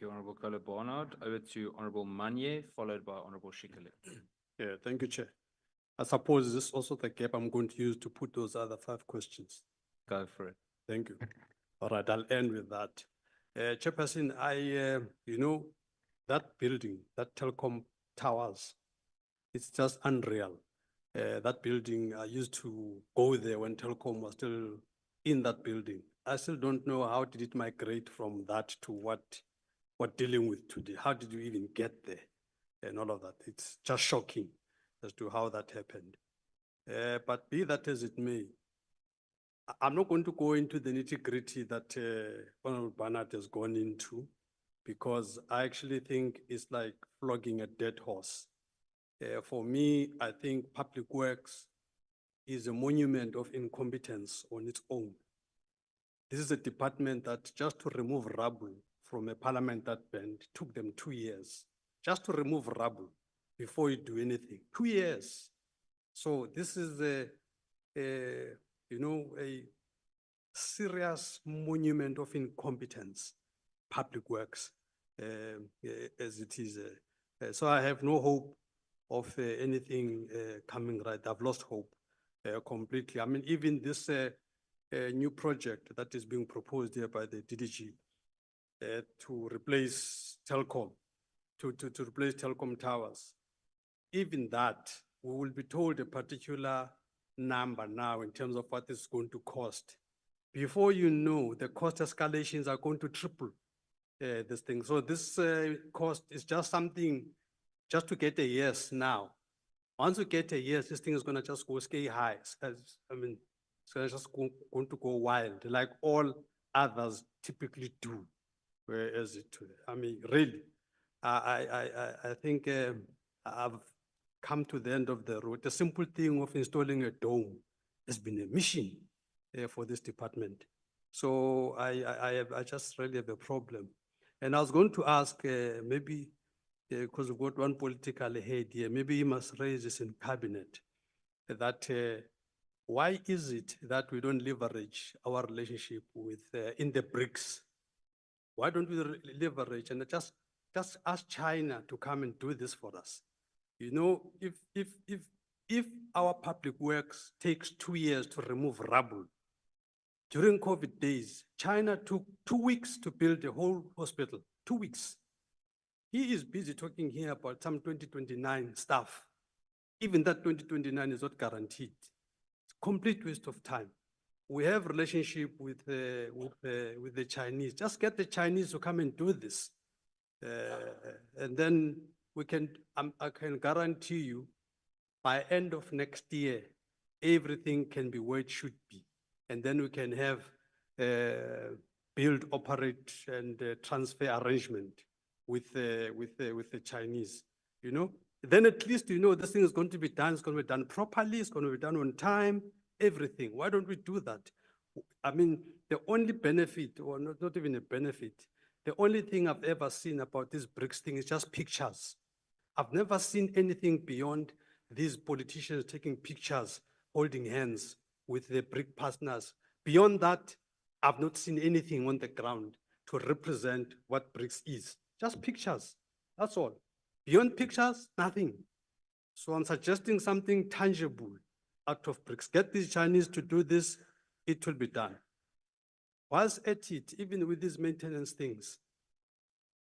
you, Honorable Colo Barnard. Over to Honorable Manyi, followed by Honorable Shikele. Yeah, thank you, Chair. I suppose this is also the gap I'm going to use to put those other 5 questions. Go for it. Thank you. All right, I'll end with that. Chairperson, you know, that building, that telecom towers, it's just unreal. That building, I used to go there when telecom was still in that building. I still don't know how did it migrate from that to what we're dealing with today. How did you even get there and all of that? It's just shocking as to how that happened. But be that as it may, I'm not going to go into the nitty-gritty that Honorable Barnard has gone into, because I actually think it's like flogging a dead horse. For me, I think public works is a monument of incompetence on its own. This is a department that just to remove rubble from a parliament that bent took them 2 years. Just to remove rubble before you do anything, 2 years. So this is a serious monument of incompetence, public works, as it is. So I have no hope of anything coming right. I've lost hope completely. I mean, even this new project that is being proposed here by the DDG to replace telecom, to replace telecom towers, even that, we will be told a particular number now in terms of what it's going to cost. Before you know, the cost escalations are going to triple this thing. So this cost is just something just to get a yes now. Once you get a yes, this thing is going to just go sky high. I mean, it's just going to go wild, like all others typically do. Where is it today? I mean, really, I think I've come to the end of the road. The simple thing of installing a dome has been a mission for this department. So I just really have a problem. And I was going to ask maybe, because we've got one political head here, maybe he must raise this in cabinet, that why is it that we don't leverage our relationship with, in the BRICS? Why don't we leverage and just ask China to come and do this for us? You know, if our public works takes 2 years to remove rubble, during COVID days, China took 2 weeks to build a whole hospital, 2 weeks. He is busy talking here about some 2029 stuff. Even that 2029 is not guaranteed. It's a complete waste of time. We have relationship with the Chinese. Just get the Chinese to come and do this. And then we can, I can guarantee you, by end of next year, everything can be where it should be. And then we can have build, operate, and transfer arrangement with the Chinese, you know? Then at least, you know, this thing is going to be done, it's going to be done properly, it's going to be done on time, everything. Why don't we do that? I mean, the only benefit, or not even a benefit, the only thing I've ever seen about this BRICS thing is just pictures. I've never seen anything beyond these politicians taking pictures, holding hands with their BRIC partners. Beyond that, I've not seen anything on the ground to represent what BRICS is. Just pictures, that's all. Beyond pictures, nothing. So I'm suggesting something tangible out of BRICS. Get these Chinese to do this, it will be done. Whilst at it, even with these maintenance things,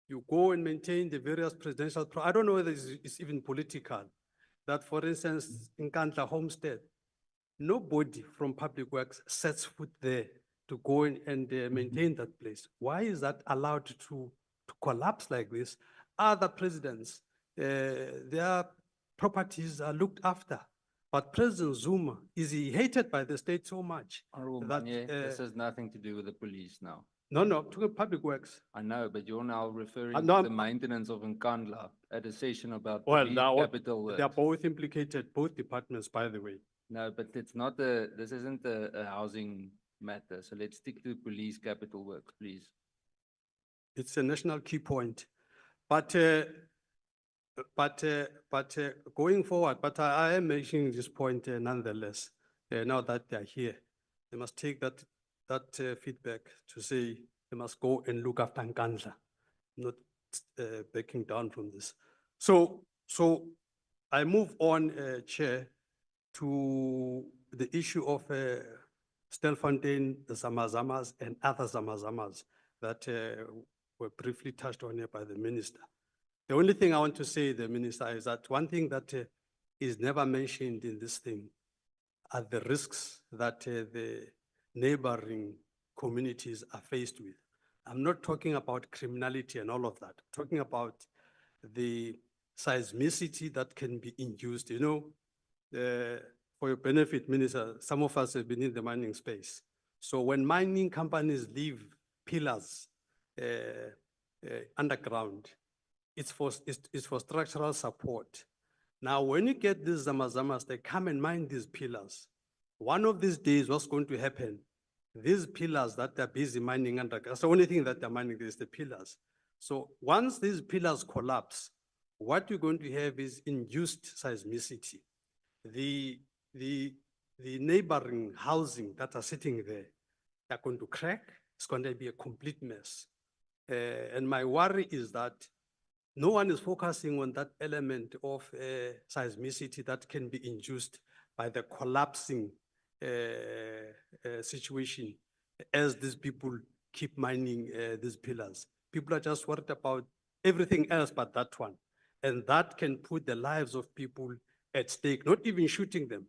you go and maintain the various presidential, I don't know whether it's even political, that for instance, in Nkandla Homestead, nobody from Public Works sets foot there to go in and maintain that place. Why is that allowed to collapse like this? Other presidents, their properties are looked after. But President Zuma, is he hated by the state so much? Honorable Manyi, this has nothing to do with the police now. No, I'm talking Public Works. I know, but you're now referring No, to the maintenance of Nkandla at a session about Well, police now, capital works. they are both implicated, both departments, by the way. No, but it's not this isn't a housing matter. So let's stick to police capital works, please. It's a national key point. But going forward, but I am making this point nonetheless. Now that they are here, they must take that feedback to say they must go and look after Nkandla. not backing down from this. So I move on, Chair, to the issue of Stelfontein, the Zamazamas and other Zamazamas that were briefly touched on here by the minister. The only thing I want to say, the minister, is that one thing that is never mentioned in this thing are the risks that the neighboring communities are faced with. I'm not talking about criminality and all of that. I'm talking about the seismicity that can be induced. You know, for your benefit, Minister, some of us have been in the mining space. So when mining companies leave pillars underground, it's for structural support. Now, when you get these Zamazamas, they come and mine these pillars. One of these days, what's going to happen? These pillars that they're busy mining underground, that's the only thing that they're mining is the pillars. So once these pillars collapse, what you're going to have is induced seismicity. The neighboring housing that are sitting there, they're going to crack. It's going to be a complete mess. And my worry is that no one is focusing on that element of seismicity that can be induced by the collapsing situation as these people keep mining these pillars. People are just worried about everything else but that one. And that can put the lives of people at stake, not even shooting them.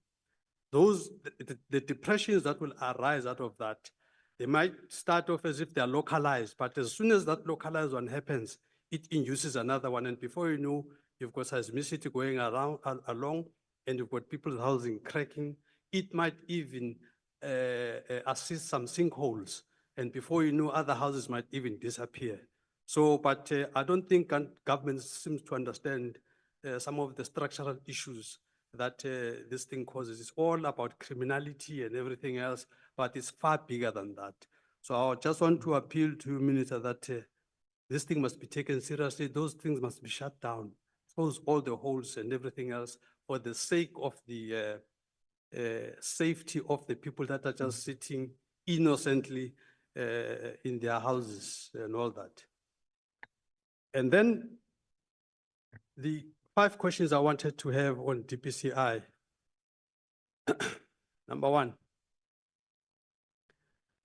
The depressions that will arise out of that, they might start off as if they're localized, but as soon as that localized one happens, it induces another one. And before you know, you've got seismicity going along, and you've got people's housing cracking. It might even assist some sinkholes. And before you know, other houses might even disappear. So, but I don't think government seems to understand some of the structural issues that this thing causes. It's all about criminality and everything else, but it's far bigger than that. So I just want to appeal to you, Minister, that this thing must be taken seriously. Those things must be shut down. Close all the holes and everything else for the sake of the safety of the people that are just sitting innocently in their houses and all that. And then the 5 questions I wanted to have on DPCI. Number 1,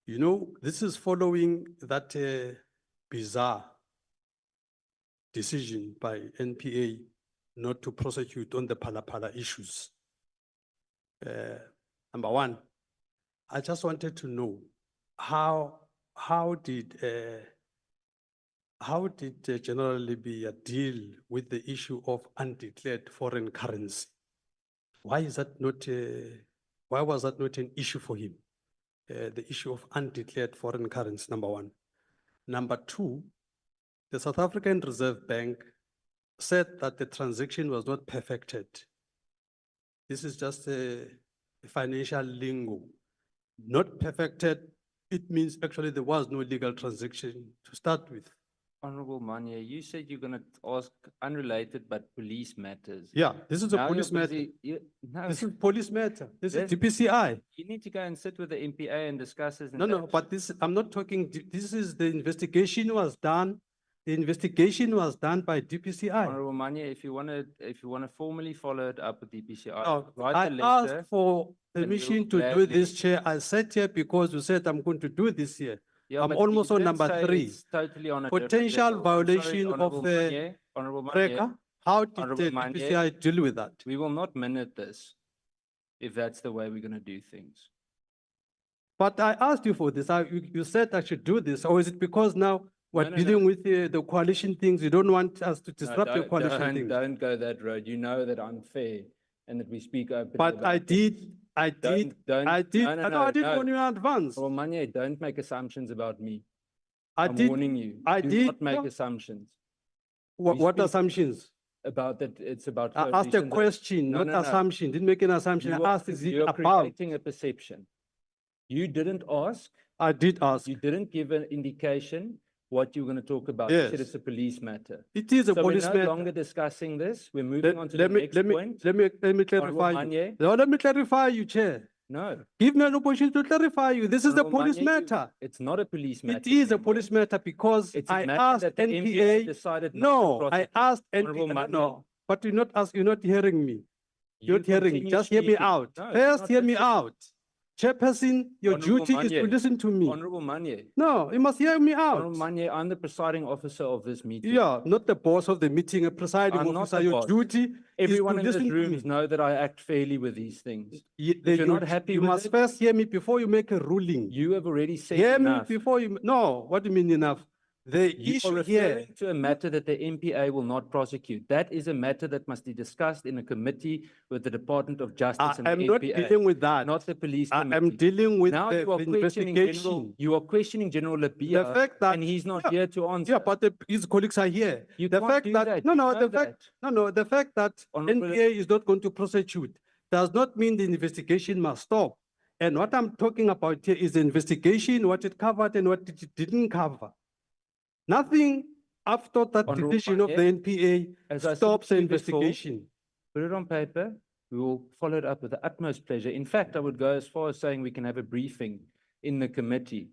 you know, this is following that bizarre decision by NPA not to prosecute on the Phala issues. Number 1, I just wanted to know how did General Libya deal with the issue of undeclared foreign currency? Why is that not? Why was that not an issue for him? The issue of undeclared foreign currency, number 1. Number 2, the South African Reserve Bank said that the transaction was not perfected. This is just a financial lingo. Not perfected, it means actually there was no legal transaction to start with. Honorable Manyi, you said you're going to ask unrelated but police matters. Yeah, this is a Now police you're matter. busy- No, This is police matter. This is Yes. DPCI. you need to go and sit with the MPA and discuss this. No, but this, I'm not talking, this is the investigation was done. The investigation was done by DPCI. Honorable Manyi, if you want to formally follow it up with DPCI, Now, write I the asked letter. for and we'll permission to do gladly- this, Chair. I sat here because you said I'm going to do this here. Yeah, I'm but almost you on did number say 3. it's totally on a different Potential level. I'm sorry, violation Honorable of Manyi, Honorable Manyi, Reka. How did Honorable the Manyi. DPCI deal with that? we will not minute this if that's the way we're going to do things. But I asked you for this. You said I should do this, or is it because now we're No, dealing with the coalition things? You don't want us to No, disrupt the coalition things. don't go that road. You know that I'm fair and that we speak openly. But about I this. did. I did No, I did no. warn you in advance. Well, Manyi, don't make assumptions about me. I I'm did. warning you. I Do did. not make No. assumptions What speak- assumptions? about that. It's about. I asked a coalitions. question, No, not no, no. assumption. Didn't make an assumption. I asked, is it You're about? creating a perception. You didn't ask. I did ask. You didn't give an indication what you're going to talk about. You said Yes. it's a police matter. It is a So police we're no matter. longer discussing this. We're moving on to the Let me next let me point. let me Honorable clarify you. Manyi. No, let me clarify you, Chair. No. Give me an opportunity to clarify you. This is the Honourable police Manyi, matter. It's not a police matter. It is a anymore. police matter because It's a I matter asked that the MPA NPA. decided not No, to I prosecute. asked Honourable NPA. Manyi. No, but you're not hearing me. You're You not hearing me. continue Just hear me speaking. out. No, First, not hear me listening. out. Chairperson, your Honourable duty is to Manyi. listen to me. Honourable Manyi. No, you must hear me out. Honourable Manyi, I'm the presiding officer of this meeting. Yeah, not the boss of the meeting, a presiding I'm not officer. the Your boss. duty Everyone is in to this listen to me. room know that I act fairly with these things. If you're not happy you with must it, first hear me before you make a ruling. You have already said Hear me enough. before you. No, what do you mean enough? The You are issue here. referring to a matter that the MPA will not prosecute. That is a matter that must be discussed in a committee with the Department of Justice and I am the not MPA, dealing with that. not the police I committee. am dealing with Now the you are questioning General, investigation. you are questioning General The Labia, fact that and he's not yeah, here to answer. yeah, but his colleagues are here. You The can't fact do that that. no, You no, know the fact that. no, the fact that Honourable- NPA is not going to prosecute does not mean the investigation must stop. And what I'm talking about here is the investigation, what it covered and what it didn't cover. Nothing after that Honourable decision of the NPA as I said stops the to you before, investigation. Put it on paper. We will follow it up with the utmost pleasure. In fact, I would go as far as saying we can have a briefing in the committee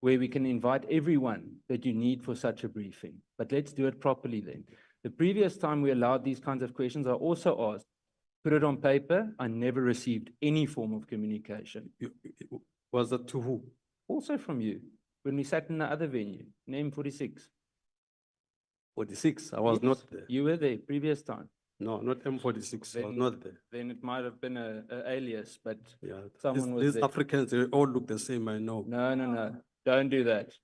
where we can invite everyone that you need for such a briefing. But let's do it properly then. The previous time we allowed these kinds of questions, I also asked, put it on paper. I never received any form of communication. Was that to who? Also from you, when we sat in the other venue, name 46. 46, I was Yes, not there. You were there previous time. No, not M46, I was Then- not there. Then it might have been a alias, but Yeah, someone was these there. Africans, they all look the same, I know. No. Don't do that.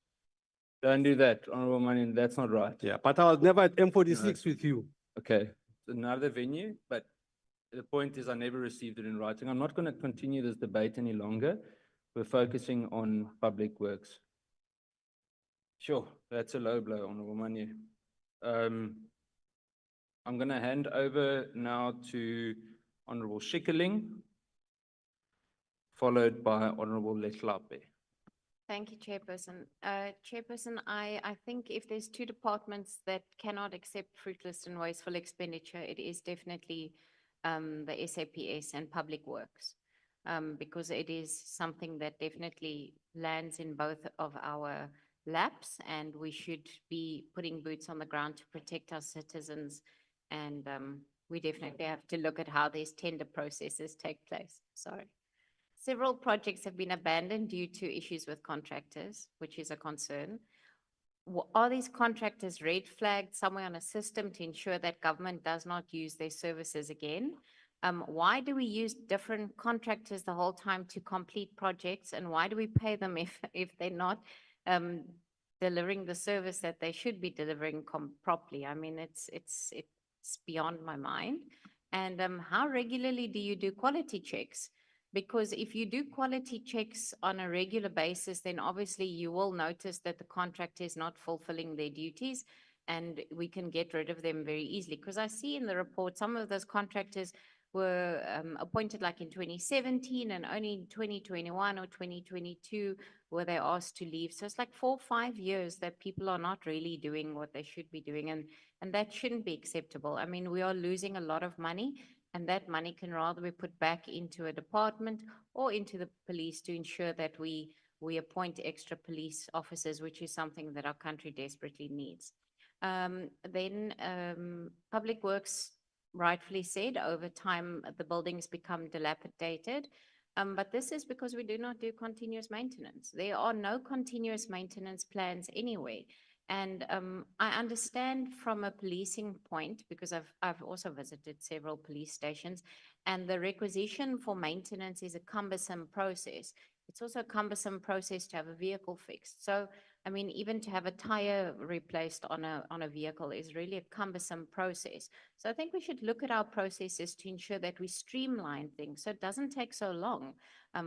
Don't do that, Honourable Manyi. That's not right. Yeah, but I was never at M46 with you. Okay, it's another venue, but the point is I never received it in writing. I'm not going to continue this debate any longer. We're focusing on public works. Sure, that's a low blow, Honourable Manyi. I'm going to hand over now to Honourable Schikkerling, followed by Honourable Lehlape. Thank you, Chairperson. Chairperson, I think if there's two departments that cannot accept fruitless and wasteful expenditure, it is definitely the SAPS and Public Works. Because it is something that definitely lands in both of our laps, and we should be putting boots on the ground to protect our citizens. And we definitely have to look at how these tender processes take place. Sorry. Several projects have been abandoned due to issues with contractors, which is a concern. Are these contractors red flagged somewhere on a system to ensure that government does not use their services again? Why do we use different contractors the whole time to complete projects, and why do we pay them if they're not delivering the service that they should be delivering properly? I mean, it's beyond my mind. And how regularly do you do quality checks? Because if you do quality checks on a regular basis, then obviously you will notice that the contractor is not fulfilling their duties, and we can get rid of them very easily. Because I see in the report, some of those contractors were appointed like in 2017, and only in 2021 or 2022 were they asked to leave. So it's like 4 or 5 years that people are not really doing what they should be doing, and that shouldn't be acceptable. I mean, we are losing a lot of money, and that money can rather be put back into a department or into the police to ensure that we appoint extra police officers, which is something that our country desperately needs. Public Works rightfully said, over time, the buildings become dilapidated. But this is because we do not do continuous maintenance. There are no continuous maintenance plans anyway. And I understand from a policing point, because I've also visited several police stations, and the requisition for maintenance is a cumbersome process. It's also a cumbersome process to have a vehicle fixed. So, I mean, even to have a tire replaced on a vehicle is really a cumbersome process. So I think we should look at our processes to ensure that we streamline things so it doesn't take so long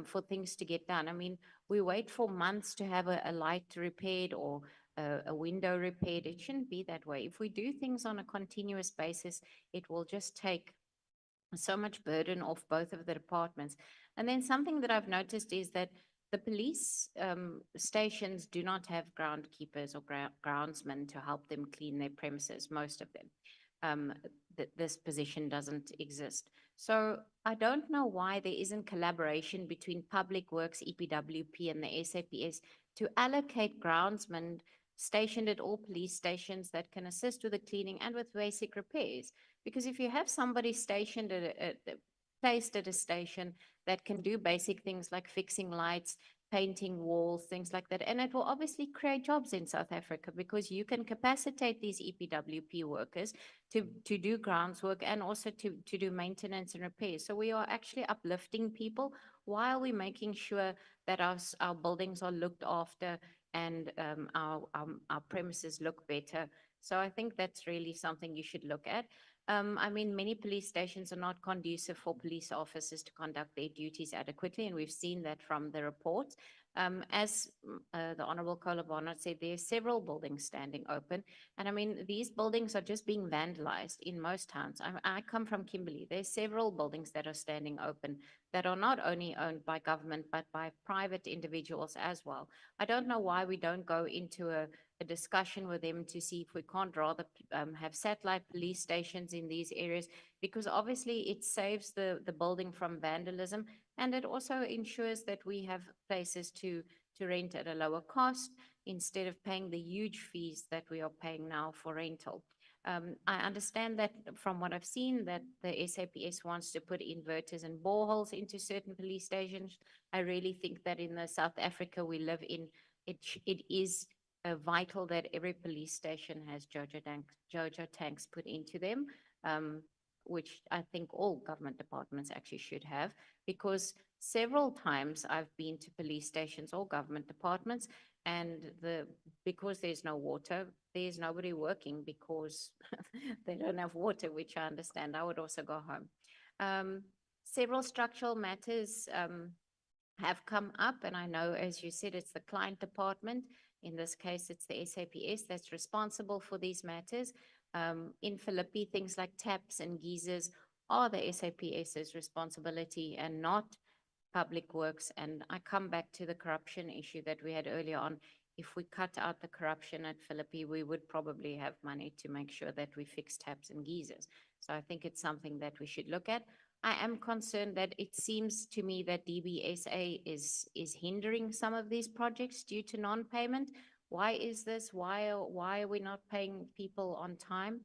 for things to get done. I mean, we wait for months to have a light repaired or a window repaired. It shouldn't be that way. If we do things on a continuous basis, it will just take so much burden off both of the departments. And then something that I've noticed is that the police stations do not have groundkeepers or groundsmen to help them clean their premises, most of them. this position doesn't exist. So I don't know why there isn't collaboration between Public Works, EPWP and the SAPS to allocate groundsmen stationed at all police stations that can assist with the cleaning and with basic repairs. Because if you have somebody stationed placed at a station that can do basic things like fixing lights, painting walls, things like that, and it will obviously create jobs in South Africa because you can capacitate these EPWP workers to do grounds work and also to do maintenance and repairs. So we are actually uplifting people while we're making sure that our buildings are looked after and our premises look better. So I think that's really something you should look at. I mean, many police stations are not conducive for police officers to conduct their duties adequately, and we've seen that from the report. The Honorable Kola Barnard said, there are several buildings standing open. And I mean, these buildings are just being vandalized in most towns. I come from Kimberley. There's several buildings that are standing open that are not only owned by government, but by private individuals as well. I don't know why we don't go into a discussion with them to see if we can't rather have satellite police stations in these areas, because obviously it saves the building from vandalism, and it also ensures that we have places to rent at a lower cost instead of paying the huge fees that we are paying now for rental. I understand that from what I've seen that the SAPS wants to put inverters and boreholes into certain police stations. I really think that in the South Africa we live in, it is vital that every police station has Jojo tanks put into them, which I think all government departments actually should have, because several times I've been to police stations or government departments, and because there's no water, there's nobody working because they don't have water, which I understand. I would also go home. Several structural matters have come up, and I know, as you said, it's the client department. In this case, it's the SAPS that's responsible for these matters. In Philippi, things like taps and geysers are the SAPS's responsibility and not Public Works. And I come back to the corruption issue that we had earlier on. If we cut out the corruption at Philippi, we would probably have money to make sure that we fix taps and geysers. So I think it's something that we should look at. I am concerned that it seems to me that DBSA is hindering some of these projects due to non-payment. Why is this? Why are we not paying people on time?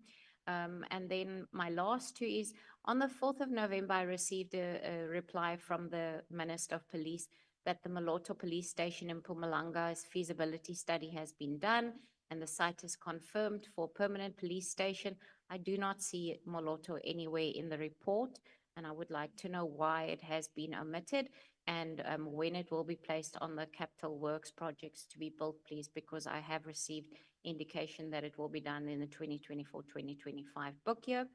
And then my last two is, on the 4th of November, I received a reply from the Minister of Police that the Moloto Police Station in Mpumalanga's feasibility study has been done and the site is confirmed for permanent police station. I do not see Moloto anywhere in the report, and I would like to know why it has been omitted and when it will be placed on the capital works projects to be built, please, because I have received indication that it will be done in the 2024-2025 book year.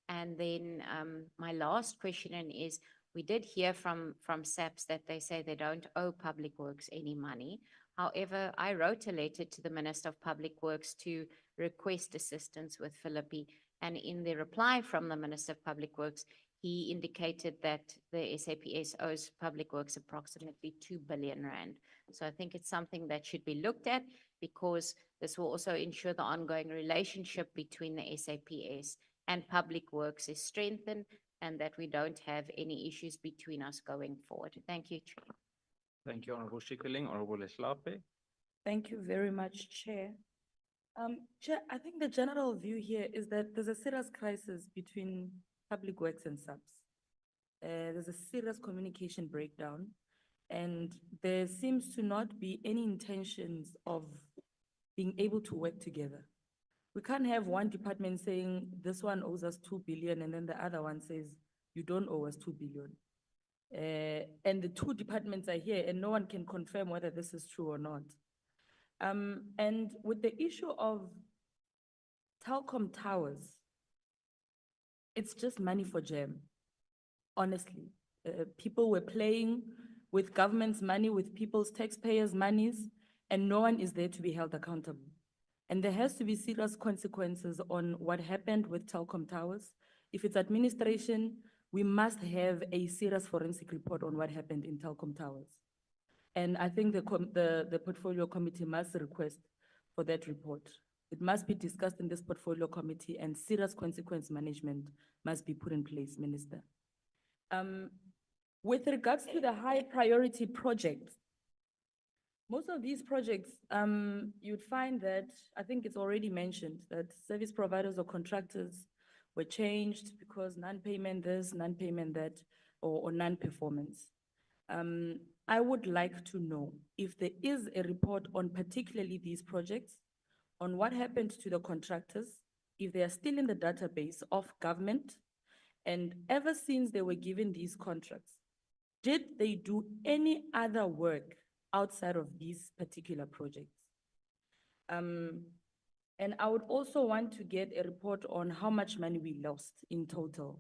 And then my last question is, we did hear from SAPS that they say they don't owe Public Works any money. However, I wrote a letter to the Minister of Public Works to request assistance with Philippi, and in the reply from the Minister of Public Works, he indicated that the SAPS owes Public Works approximately 2 billion rand. So I think it's something that should be looked at, because this will also ensure the ongoing relationship between the SAPS and Public Works is strengthened, and that we don't have any issues between us going forward. Thank you, Chair. Thank you, Honorable Schikkerling. Honorable Leslape. Thank you very much, Chair. Chair, I think the general view here is that there's a serious crisis between Public Works and SAPS. There's a serious communication breakdown, and there seems to not be any intentions of being able to work together. We can't have one department saying this one owes us 2 billion and then the other one says you don't owe us 2 billion. And the two departments are here and no one can confirm whether this is true or not. And with the issue of Telkom towers, it's just money for jam, honestly. People were playing with government's money, with people's taxpayers' monies, and no one is there to be held accountable. And there has to be serious consequences on what happened with Telkom towers. If it's administration, we must have a serious forensic report on what happened in Telkom towers. And I think the portfolio committee must request for that report. It must be discussed in this portfolio committee and serious consequence management must be put in place, Minister. With regards to the high priority projects, most of these projects, you'd find that, I think it's already mentioned, that service providers or contractors were changed because non-payment this, non-payment that, or non-performance. I would like to know if there is a report on particularly these projects, on what happened to the contractors, if they are still in the database of government, and ever since they were given these contracts, did they do any other work outside of these particular projects? And I would also want to get a report on how much money we lost in total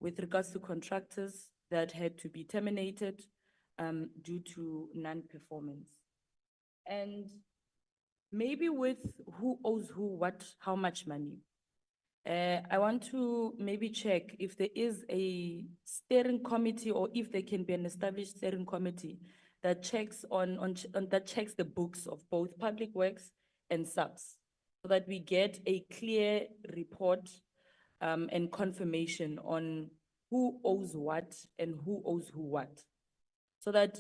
with regards to contractors that had to be terminated due to non-performance. And maybe with who owes who what, how much money. I want to maybe check if there is a steering committee or if there can be an established steering committee that checks that checks the books of both public works and subs, so that we get a clear report and confirmation on who owes what and who owes who what. So that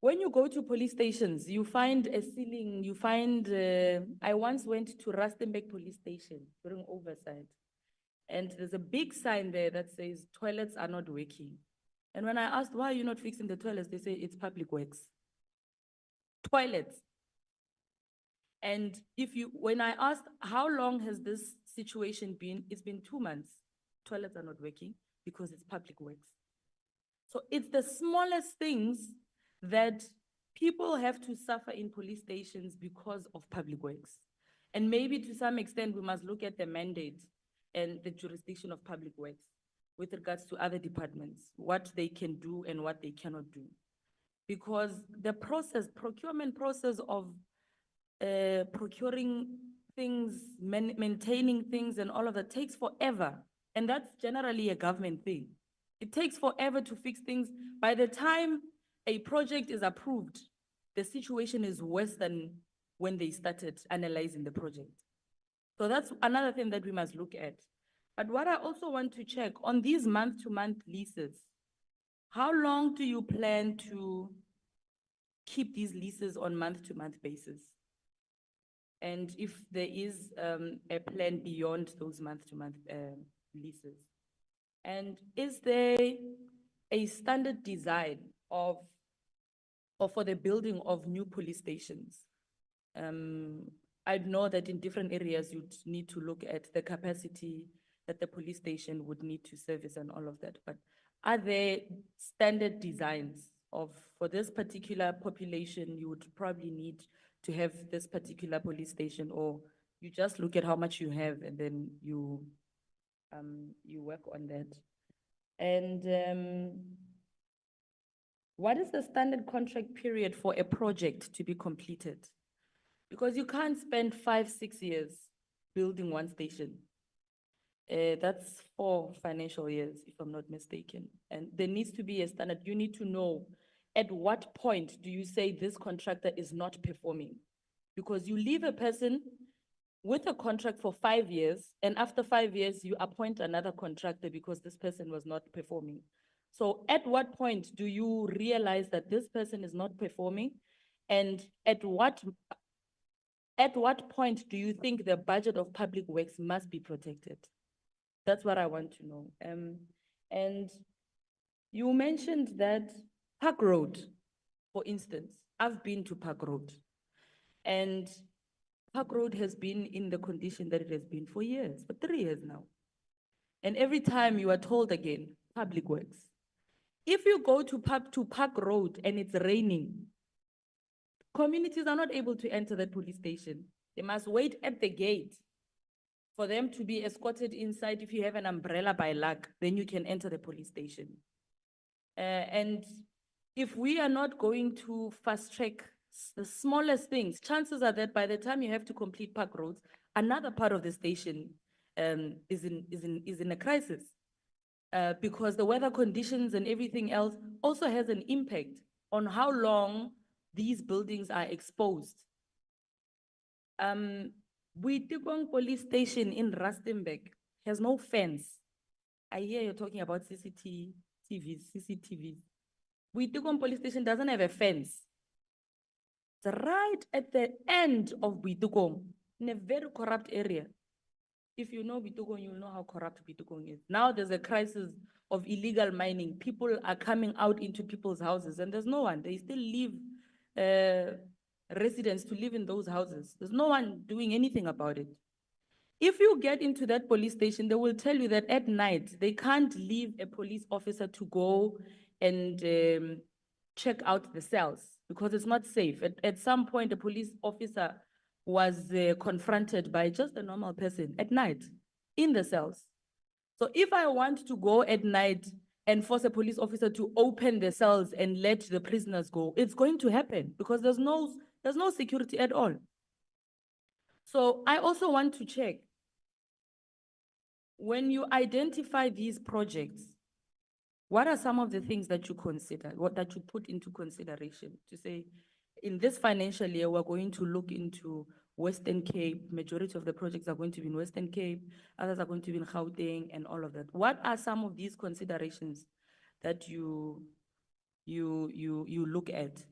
when you go to police stations, you find a ceiling, you find, I once went to Rustenburg Police Station during oversight. And there's a big sign there that says toilets are not working. And when I asked, why are you not fixing the toilets? They say it's public works. Toilets. And when I asked, how long has this situation been? It's been 2 months. Toilets are not working because it's public works. So it's the smallest things that people have to suffer in police stations because of public works. And maybe to some extent, we must look at the mandate and the jurisdiction of public works with regards to other departments, what they can do and what they cannot do. Because the procurement process of procuring things, maintaining things and all of that takes forever. And that's generally a government thing. It takes forever to fix things. By the time a project is approved, the situation is worse than when they started analyzing the project. So that's another thing that we must look at. But what I also want to check on these month-to-month leases, how long do you plan to keep these leases on month-to-month basis? And if there is a plan beyond those month-to-month leases? And is there a standard design or for the building of new police stations? I know that in different areas you'd need to look at the capacity that the police station would need to service and all of that, but are there standard designs for this particular population, you would probably need to have this particular police station, or you just look at how much you have and then you work on that? And what is the standard contract period for a project to be completed? Because you can't spend 5-6 years building one station. That's 4 financial years, if I'm not mistaken. And there needs to be a standard. You need to know at what point do you say this contractor is not performing? Because you leave a person with a contract for 5 years, and after 5 years, you appoint another contractor because this person was not performing. So at what point do you realize that this person is not performing? And at what point do you think the budget of public works must be protected? That's what I want to know. And you mentioned that Park Road, for instance, I've been to Park Road, and Park Road has been in the condition that it has been for years, for 3 years now. And every time you are told again, public works. If you go to Park Road and it's raining, communities are not able to enter that police station. They must wait at the gate for them to be escorted inside. If you have an umbrella by luck, then you can enter the police station. And if we are not going to fast track the smallest things, chances are that by the time you have to complete Park Roads, another part of the station is in a crisis. Because the weather conditions and everything else also has an impact on how long these buildings are exposed. Buitikong Police Station in Rustenburg has no fence. I hear you're talking about CCTVs. Buitikong Police Station doesn't have a fence. It's right at the end of Buitikong, in a very corrupt area. If you know Buitikong, you'll know how corrupt Buitikong is. Now there's a crisis of illegal mining. People are coming out into people's houses and there's no one. They still leave residents to live in those houses. There's no one doing anything about it. If you get into that police station, they will tell you that at night, they can't leave a police officer to go and check out the cells because it's not safe. At some point, a police officer was confronted by just a normal person at night in the cells. So if I want to go at night and force a police officer to open the cells and let the prisoners go, it's going to happen because there's no security at all. So I also want to check, when you identify these projects, what are some of the things that you consider, that you put into consideration to say, in this financial year, we're going to look into Western Cape, majority of the projects are going to be in Western Cape, others are going to be in Gauteng and all of that. What are some of these considerations that you look at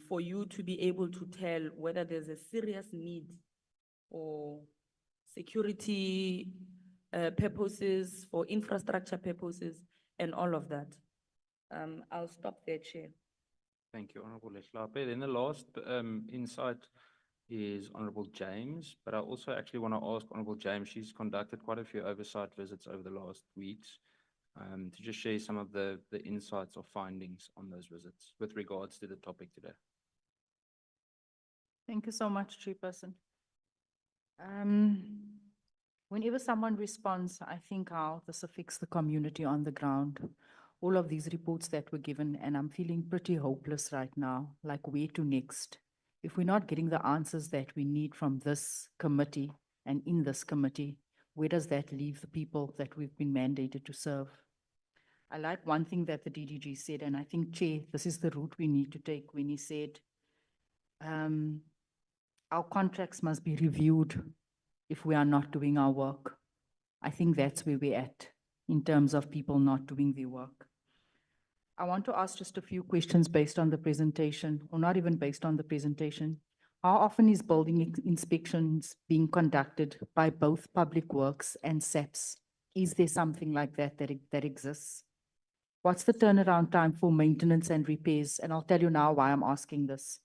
for you to be able to tell whether there's a serious need or security purposes, for infrastructure purposes, and all of that? I'll stop there, Chair. Thank you, Honorable Leslape. Then the last insight is Honorable James, but I also actually want to ask Honorable James, she's conducted quite a few oversight visits over the last weeks, to just share some of the insights or findings on those visits with regards to the topic today. Thank you so much, Chairperson. Whenever someone responds, I think how this affects the community on the ground. All of these reports that were given, and I'm feeling pretty hopeless right now, like where to next? If we're not getting the answers that we need from this committee and in this committee, where does that leave the people that we've been mandated to serve? I like one thing that the DDG said, and I think, Chair, this is the route we need to take, when he said, our contracts must be reviewed if we are not doing our work. I think that's where we're at in terms of people not doing their work. I want to ask just a few questions based on the presentation, or not even based on the presentation. How often is building inspections being conducted by both Public Works and SAPS? Is there something like that that exists? What's the turnaround time for maintenance and repairs? And I'll tell you now why I'm asking this.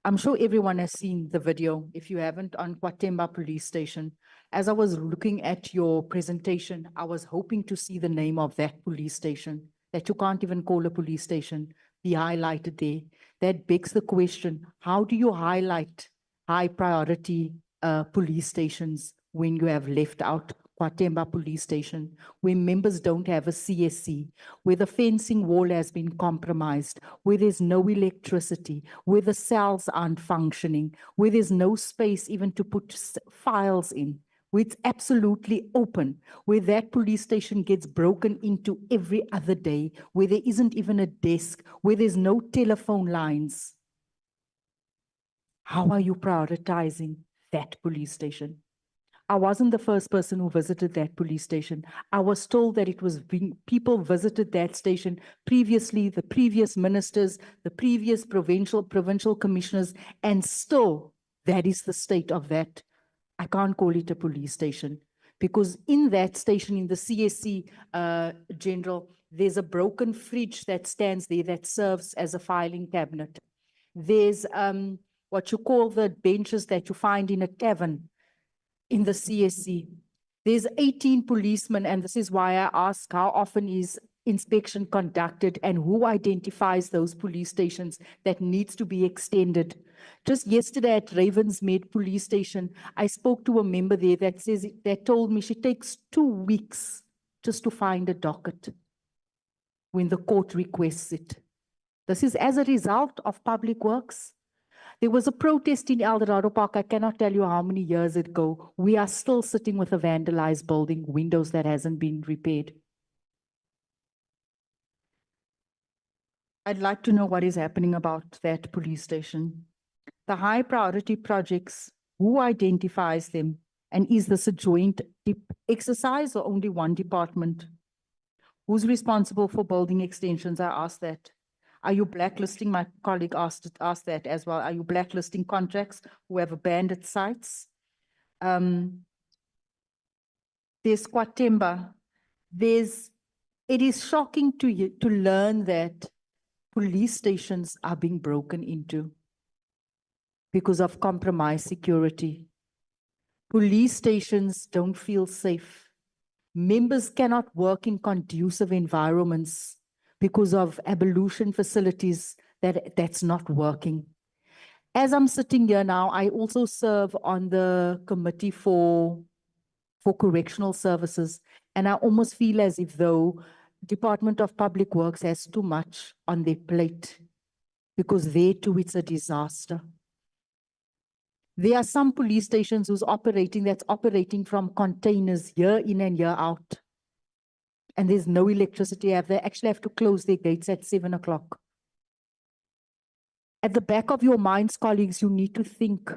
I'm sure everyone has seen the video. If you haven't, on Kwatemba Police Station. As I was looking at your presentation, I was hoping to see the name of that police station that you can't even call a police station be highlighted there. That begs the question, how do you highlight high priority police stations when you have left out Kwatemba Police Station, where members don't have a CSC, where the fencing wall has been compromised, where there's no electricity, where the cells aren't functioning, where there's no space even to put files in, where it's absolutely open, where that police station gets broken into every other day, where there isn't even a desk, where there's no telephone lines. How are you prioritizing that police station? I wasn't the first person who visited that police station. I was told that it was people visited that station previously, the previous ministers, the previous provincial commissioners, and still that is the state of that. I can't call it a police station because in that station, in the CSC General, there's a broken fridge that stands there that serves as a filing cabinet. There's what you call the benches that you find in a tavern in the CSC. There's 18 policemen, and this is why I ask, how often is inspection conducted and who identifies those police stations that needs to be extended? Just yesterday at Ravensmead Police Station, I spoke to a member there that told me she takes 2 weeks just to find a docket when the court requests it. This is as a result of Public Works. There was a protest in Eldorado Park, I cannot tell you how many years ago. We are still sitting with a vandalized building, windows that hasn't been repaired. I'd like to know what is happening about that police station. The high priority projects, Who identifies them? And is this a joint exercise or only one department? Who's responsible for building extensions? I asked that. Are you blacklisting? My colleague asked that as well. Are you blacklisting contracts who have abandoned sites? There's Kwatemba. It is shocking to learn that police stations are being broken into because of compromised security. Police stations don't feel safe. Members cannot work in conducive environments because of abolition facilities that's not working. As I'm sitting here now, I also serve on the committee for correctional services. And I almost feel as if though Department of Public Works has too much on their plate because there too it's a disaster. There are some police stations that's operating from containers year in and year out. And there's no electricity. They actually have to close their gates at 7 o'clock. At the back of your minds, colleagues, you need to think.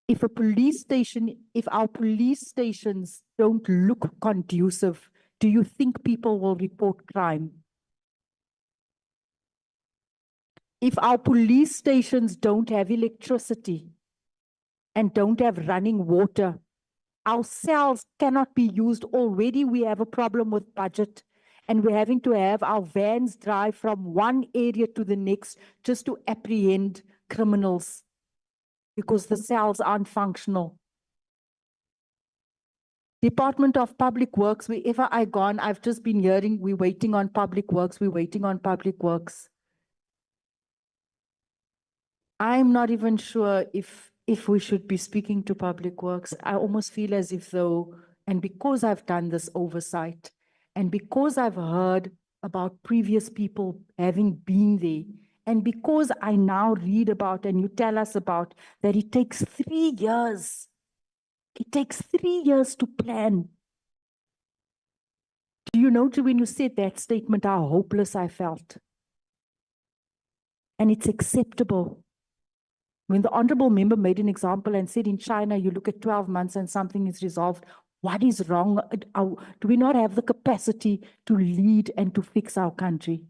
If our police stations don't look conducive, do you think people will report crime? If our police stations don't have electricity and don't have running water, our cells cannot be used. Already we have a problem with budget and we're having to have our vans drive from one area to the next just to apprehend criminals because the cells aren't functional. Department of Public Works, wherever I gone, I've just been hearing, we're waiting on Public Works, we're waiting on Public Works. I'm not even sure if we should be speaking to Public Works. I almost feel as if though, and because I've done this oversight, and because I've heard about previous people having been there, and because I now read about and you tell us about that it takes 3 years. It takes 3 years to plan. Do you know, when you said that statement, how hopeless I felt? And it's acceptable. When the honorable member made an example and said in China, you look at 12 months and something is resolved, what is wrong? Do we not have the capacity to lead and to fix our country?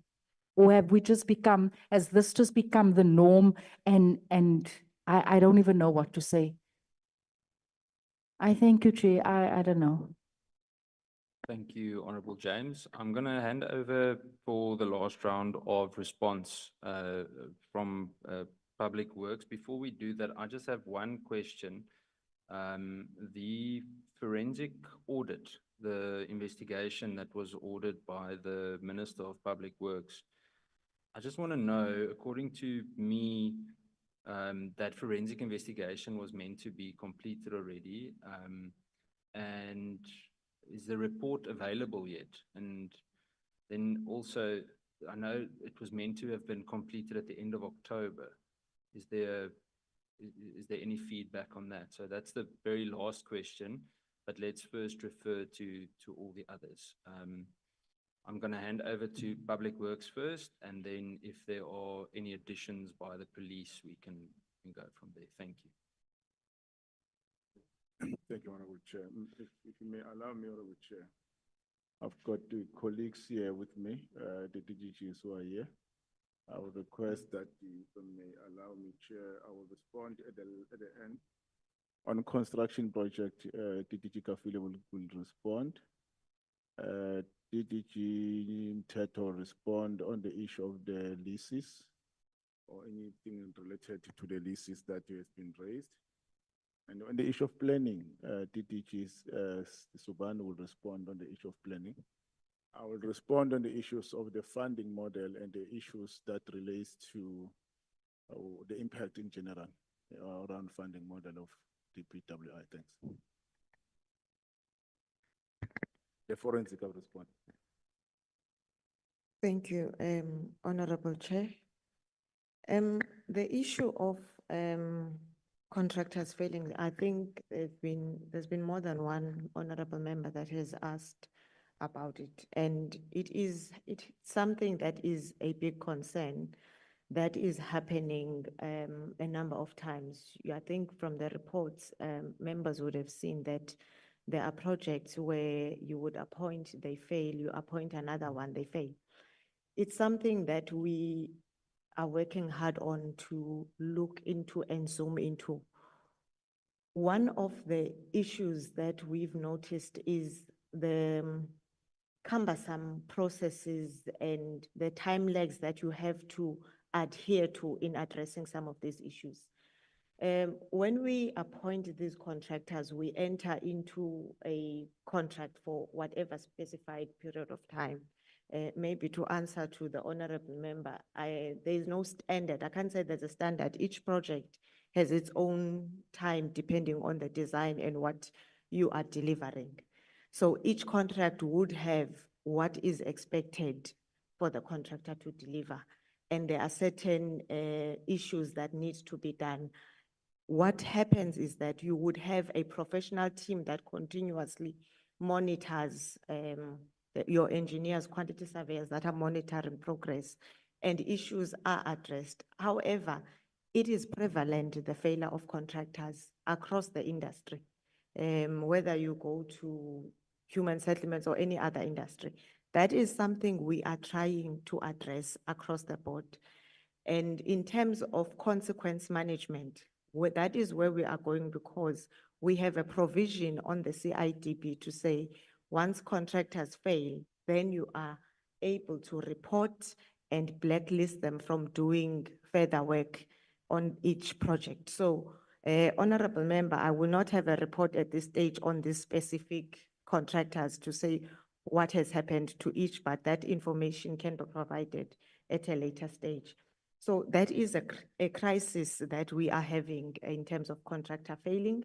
Or have we just become, has this just become the norm? And I don't even know what to say. I thank you, Chair. I don't know. Thank you, Honorable James. I'm going to hand over for the last round of response from Public Works. Before we do that, I just have one question. The forensic audit, the investigation that was ordered by the Minister of Public Works, I just want to know, according to me, that forensic investigation was meant to be completed already. And is the report available yet? And then also, I know it was meant to have been completed at the end of October. Is there any feedback on that? So that's the very last question, but let's first refer to all the others. I'm going to hand over to Public Works first, and then if there are any additions by the police, we can go from there. Thank you. Thank you, Honorable Chair. If you may allow me, Honorable Chair, I've got the colleagues here with me, the DGGs who are here. I would request that you may allow me, Chair, I will respond at the end. On construction project, DDG Kafile will respond. DDG Mteto will respond on the issue of the leases or anything related to the leases that has been raised. And on the issue of planning, DDG Suban will respond on the issue of planning. I will respond on the issues of the funding model and the issues that relates to the impact in general around funding model of DPWI. Thanks. The forensic will respond. Thank you, Honorable Chair. The issue of contractors failing, I think there's been more than one honorable member that has asked about it, and it's something that is a big concern that is happening a number of times. I think from the reports, members would have seen that there are projects where you would appoint, they fail, you appoint another one, they fail. It's something that we are working hard on to look into and zoom into. One of the issues that we've noticed is the cumbersome processes and the time lags that you have to adhere to in addressing some of these issues. When we appoint these contractors, we enter into a contract for whatever specified period of time. Maybe to answer to the honorable member, there is no standard. I can't say there's a standard. Each project has its own time depending on the design and what you are delivering. So each contract would have what is expected for the contractor to deliver. And there are certain issues that need to be done. What happens is that you would have a professional team that continuously monitors your engineers, quantity surveyors that are monitoring progress, and issues are addressed. However, it is prevalent, the failure of contractors across the industry, whether you go to human settlements or any other industry. That is something we are trying to address across the board. And in terms of consequence management, that is where we are going, because we have a provision on the CIDP to say, once contractors fail, then you are able to report and blacklist them from doing further work on each project. So, Honorable Member, I will not have a report at this stage on these specific contractors to say what has happened to each, but that information can be provided at a later stage. So that is a crisis that we are having in terms of contractor failing.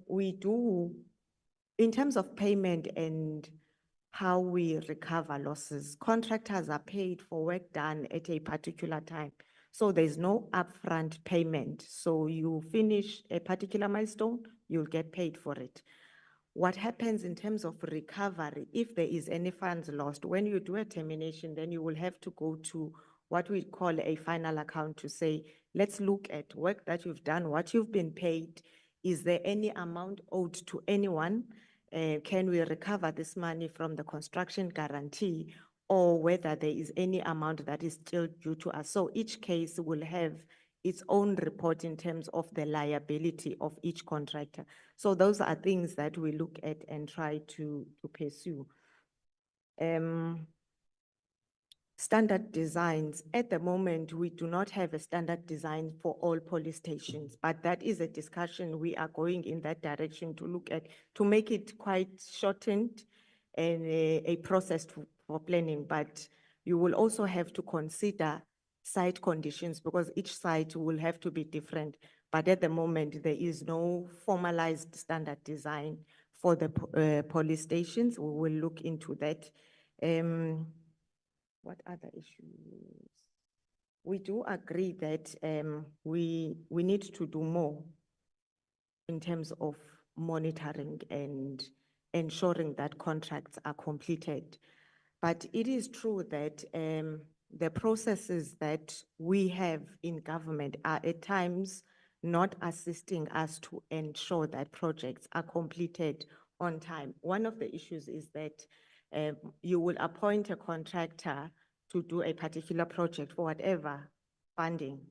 We do, in terms of payment and how we recover losses, contractors are paid for work done at a particular time. So there's no upfront payment. So you finish a particular milestone, you'll get paid for it. What happens in terms of recovery, if there is any funds lost, when you do a termination, then you will have to go to what we call a final account to say, let's look at work that you've done, what you've been paid. Is there any amount owed to anyone? Can we recover this money from the construction guarantee, or whether there is any amount that is still due to us? So each case will have its own report in terms of the liability of each contractor. So those are things that we look at and try to pursue. Standard designs. At the moment, we do not have a standard design for all police stations, but that is a discussion we are going in that direction to look at, to make it quite shortened and a process for planning. But you will also have to consider site conditions, because each site will have to be different. But at the moment, there is no formalized standard design for the police stations. We will look into that. What other issues? We do agree that we need to do more in terms of monitoring and ensuring that contracts are completed. But it is true that the processes that we have in government are at times not assisting us to ensure that projects are completed on time. One of the issues is that you will appoint a contractor to do a particular project for whatever funding.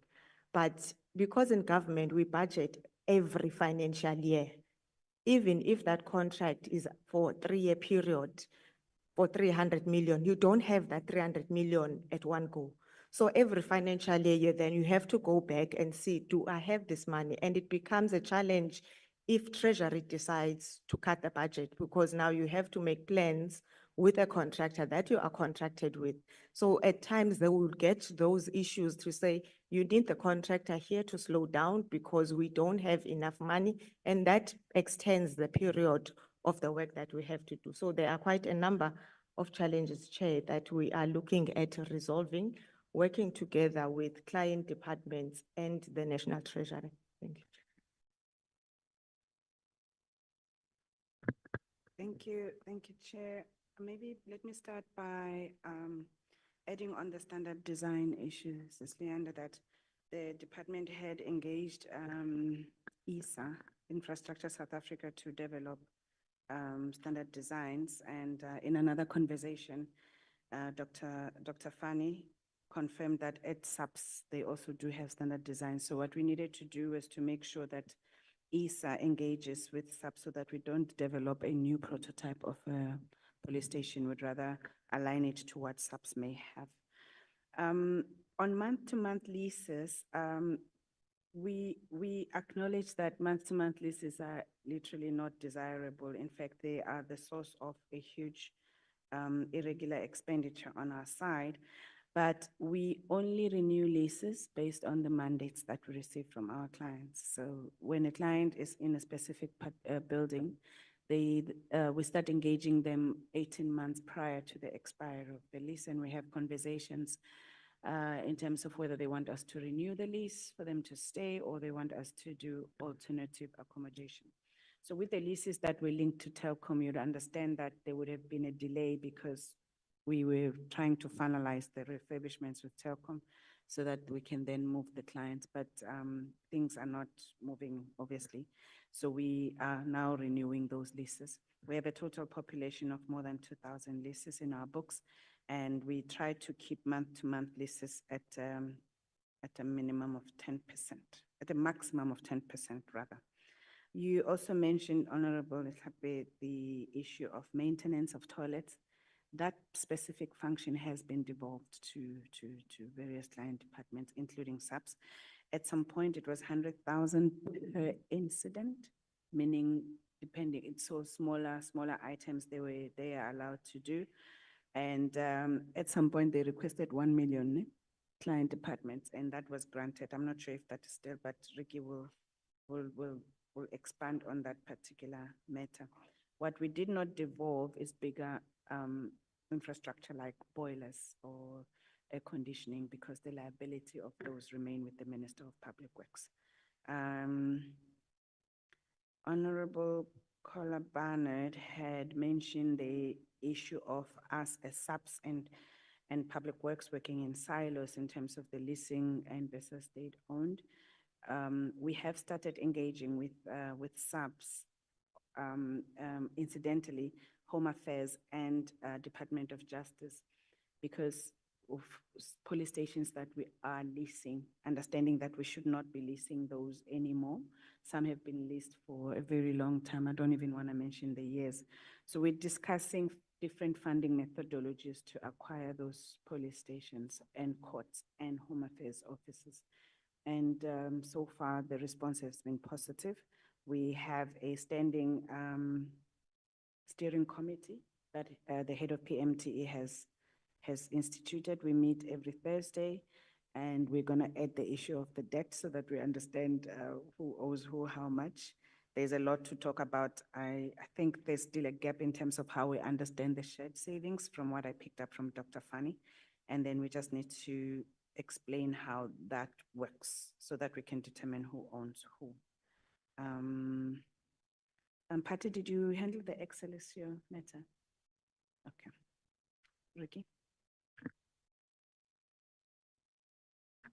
But because in government, we budget every financial year, even if that contract is for a 3-year period, for 300 million, you don't have that 300 million at one go. So every financial year, then you have to go back and see, do I have this money? And it becomes a challenge if Treasury decides to cut the budget, because now you have to make plans with a contractor that you are contracted with. So at times they will get those issues to say, you need the contractor here to slow down because we don't have enough money, and that extends the period of the work that we have to do. So there are quite a number of challenges, Chair, that we are looking at resolving, working together with client departments and the National Treasury. Thank you. Thank you, Chair. Maybe let me start by adding on the standard design issues, it's under that the department had engaged ISA, Infrastructure South Africa, to develop standard designs. And in another conversation, Dr. Fani confirmed that at SAPS, they also do have standard designs. So what we needed to do is to make sure that ISA engages with SAPS so that we don't develop a new prototype of a police station, would rather align it to what SAPS may have. On month-to-month leases, we acknowledge that month-to-month leases are literally not desirable. In fact, they are the source of a huge irregular expenditure on our side. But we only renew leases based on the mandates that we receive from our clients. So when a client is in a specific building, we start engaging them 18 months prior to the expiry of the lease, and we have conversations in terms of whether they want us to renew the lease for them to stay, or they want us to do alternative accommodation. So with the leases that were linked to Telkom, you'd understand that there would have been a delay because we were trying to finalize the refurbishments with Telkom so that we can then move the clients, but things are not moving, obviously. So we are now renewing those leases. We have a total population of more than 2,000 leases in our books, and we try to keep month-to-month leases at a minimum of 10%, at a maximum of 10% rather. You also mentioned, Honorable Letlhapwe, the issue of maintenance of toilets. That specific function has been devolved to various client departments, including SAPS. At some point, it was 100,000 per incident, meaning depending, it's so smaller items they are allowed to do. And at some point, they requested 1 million client departments, and that was granted. I'm not sure if that is still, but Ricky will expand on that particular matter. What we did not devolve is bigger infrastructure like boilers or air conditioning, because the liability of those remain with the Minister of Public Works. Honorable Kola Barnard had mentioned the issue of us as SAPS and Public Works working in silos in terms of the leasing and versus state-owned. We have started engaging with SAPS, incidentally, Home Affairs and Department of Justice, because of police stations that we are leasing, understanding that we should not be leasing those anymore. Some have been leased for a very long time. I don't even want to mention the years. So we're discussing different funding methodologies to acquire those police stations and courts and Home Affairs offices. And so far, the response has been positive. We have a standing steering committee that the head of PMTE has instituted. We meet every Thursday, and we're going to add the issue of the debt so that we understand who owes who how much. There's a lot to talk about. I think there's still a gap in terms of how we understand the shared savings from what I picked up from Dr. Fani. And then we just need to explain how that works so that we can determine who owns who. Patty, did you handle the ex-Celestio matter? Okay. Ricky?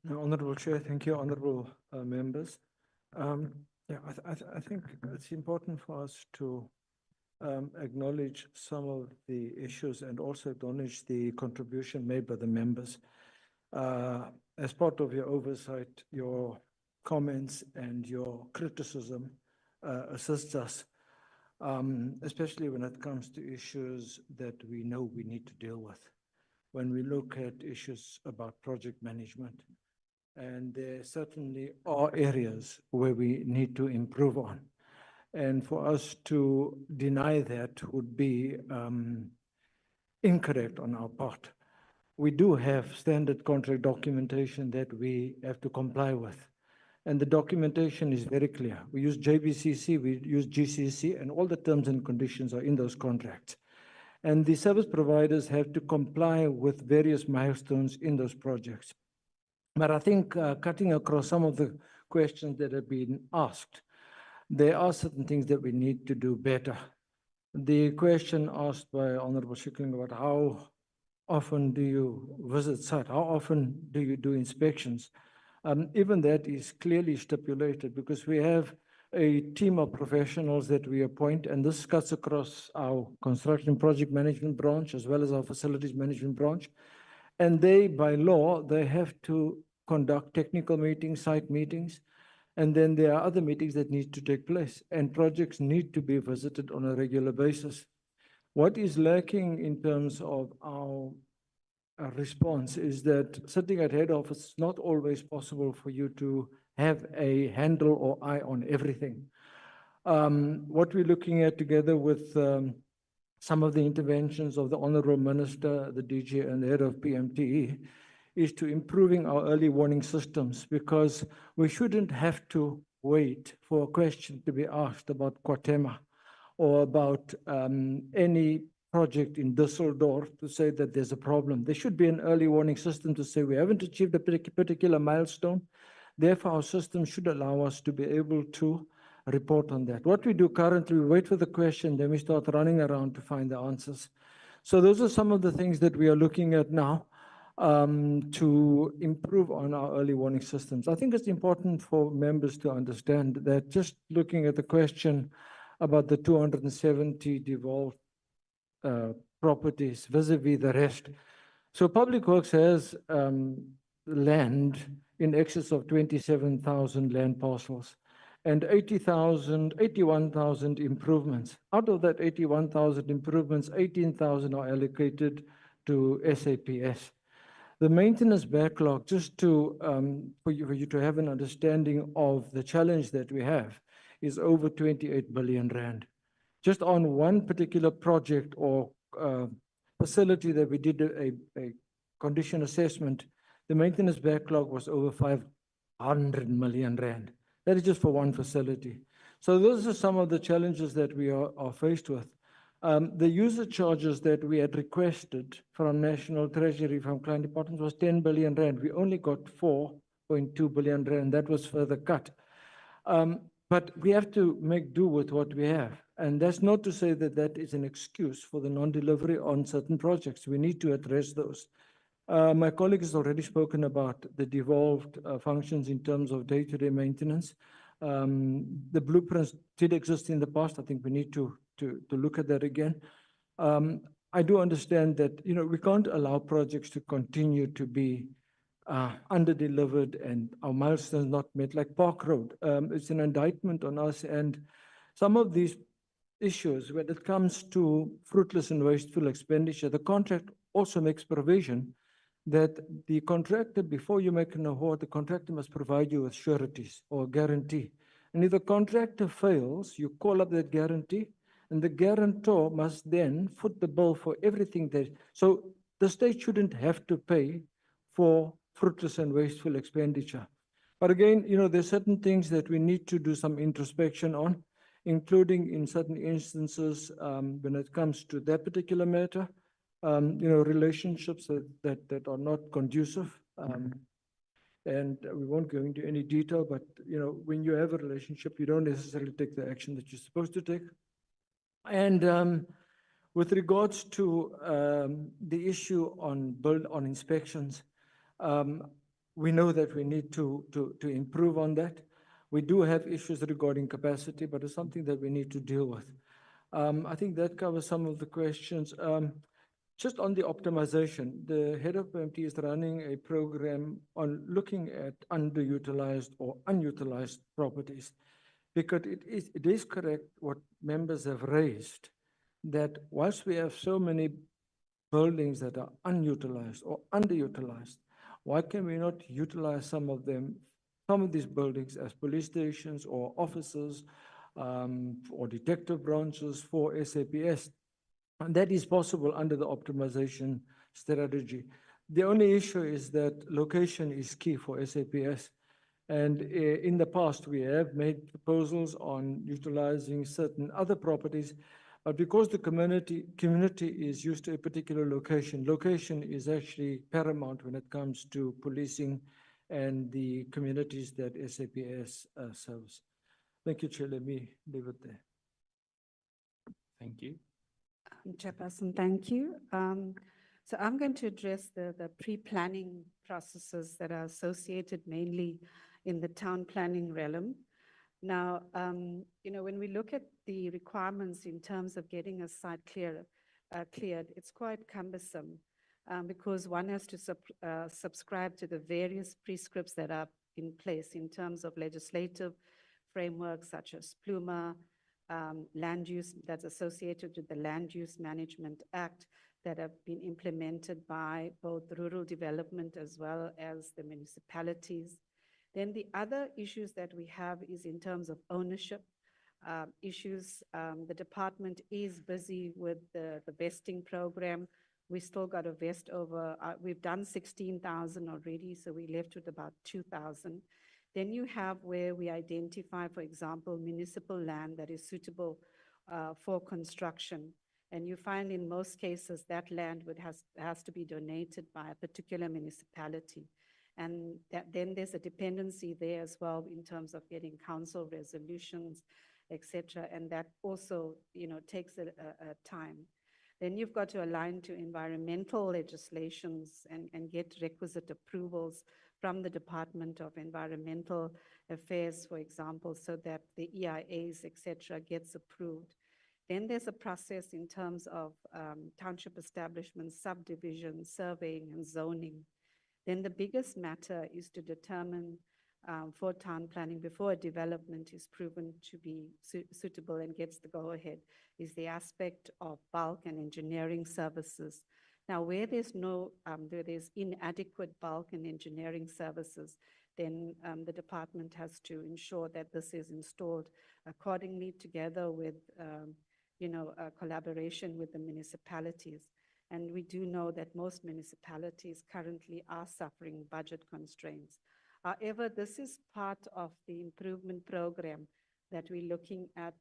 Honorable Chair, thank you, honorable members. Yeah, I think it's important for us to acknowledge some of the issues and also acknowledge the contribution made by the members. As part of your oversight, your comments and your criticism assists us, especially when it comes to issues that we know we need to deal with. When we look at issues about project management, and there certainly are areas where we need to improve on. And for us to deny that would be incorrect on our part. We do have standard contract documentation that we have to comply with. And the documentation is very clear. We use JBCC, we use GCC, and all the terms and conditions are in those contracts. And the service providers have to comply with various milestones in those projects. But I think cutting across some of the questions that have been asked, there are certain things that we need to do better. The question asked by Honorable Shikling about how often do you visit site? How often do you do inspections? Even that is clearly stipulated because we have a team of professionals that we appoint, and this cuts across our construction project management branch as well as our facilities management branch. And they, by law, they have to conduct technical meetings, site meetings, and then there are other meetings that need to take place, and projects need to be visited on a regular basis. What is lacking in terms of our response is that sitting at head office, it's not always possible for you to have a handle or eye on everything. What we're looking at together with some of the interventions of the Honorable Minister, the DG, and the head of PMTE is to improving our early warning systems, because we shouldn't have to wait for a question to be asked about Kwatema or about any project in Düsseldorf to say that there's a problem. There should be an early warning system to say we haven't achieved a particular milestone. Therefore, our system should allow us to be able to report on that. What we do currently, we wait for the question, then we start running around to find the answers. So those are some of the things that we are looking at now to improve on our early warning systems. I think it's important for members to understand that just looking at the question about the 270 devolved properties vis-a-vis the rest. So Public Works has land in excess of 27,000 land parcels and 81,000 improvements. Out of that 81,000 improvements, 18,000 are allocated to SAPS. The maintenance backlog, just to for you to have an understanding of the challenge that we have, is over 28 billion rand. Just on one particular project or facility that we did a condition assessment, the maintenance backlog was over 500 million rand. That is just for one facility. So those are some of the challenges that we are faced with. The user charges that we had requested from National Treasury, from client departments, was 10 billion rand. We only got 4.2 billion rand. That was further cut. But we have to make do with what we have. And that's not to say that that is an excuse for the non-delivery on certain projects. We need to address those. My colleague has already spoken about the devolved functions in terms of day-to-day maintenance. The blueprints did exist in the past. I think we need to look at that again. I do understand that, you know, we can't allow projects to continue to be under-delivered and our milestones not met, like Park Road. It's an indictment on us, and some of these issues, when it comes to fruitless and wasteful expenditure, the contract also makes provision that the contractor, before you make an award, the contractor must provide you with sureties or guarantee. And if the contractor fails, you call up that guarantee, and the guarantor must then foot the bill for everything that. So the state shouldn't have to pay for fruitless and wasteful expenditure. But again, you know, there's certain things that we need to do some introspection on, including in certain instances when it comes to that particular matter, you know, relationships that are not conducive. And we won't go into any detail, but, you know, when you have a relationship, you don't necessarily take the action that you're supposed to take. And with regards to the issue on inspections, we know that we need to improve on that. We do have issues regarding capacity, but it's something that we need to deal with. I think that covers some of the questions. Just on the optimization, the head of PMT is running a program on looking at underutilized or unutilized properties, because it is correct what members have raised, that whilst we have so many buildings that are unutilized or underutilized, why can we not utilize some of them, some of these buildings as police stations or offices or detective branches for SAPS? And that is possible under the optimization strategy. The only issue is that location is key for SAPS. And in the past, we have made proposals on utilizing certain other properties, but because the community is used to a particular location, location is actually paramount when it comes to policing and the communities that SAPS serves. Thank you, Chair. Let me leave it there. Thank you. Chairperson, thank you. So I'm going to address the pre-planning processes that are associated mainly in the town planning realm. Now, when we look at the requirements in terms of getting a site cleared, it's quite cumbersome because one has to subscribe to the various prescripts that are in place in terms of legislative frameworks such as PLUMA, land use that's associated with the Land Use Management Act that have been implemented by both rural development as well as the municipalities. Then the other issues that we have is in terms of ownership issues. The department is busy with the vesting program. We still got to vest over, we've done 16,000 already, so we left with about 2,000. Then you have where we identify, for example, municipal land that is suitable for construction. And you find in most cases that land has to be donated by a particular municipality. And then there's a dependency there as well in terms of getting council resolutions, et cetera. And that also, takes a time. Then you've got to align to environmental legislations and get requisite approvals from the Department of Environmental Affairs, for example, so that the EIAs, et cetera, gets approved. Then there's a process in terms of township establishments, subdivisions, surveying and zoning. Then the biggest matter is to determine for town planning before a development is proven to be suitable and gets the go-ahead is the aspect of bulk and engineering services. Now, where there's there's inadequate bulk and engineering services, then the department has to ensure that this is installed accordingly together with, collaboration with the municipalities. And we do know that most municipalities currently are suffering budget constraints. However, this is part of the improvement program that we're looking at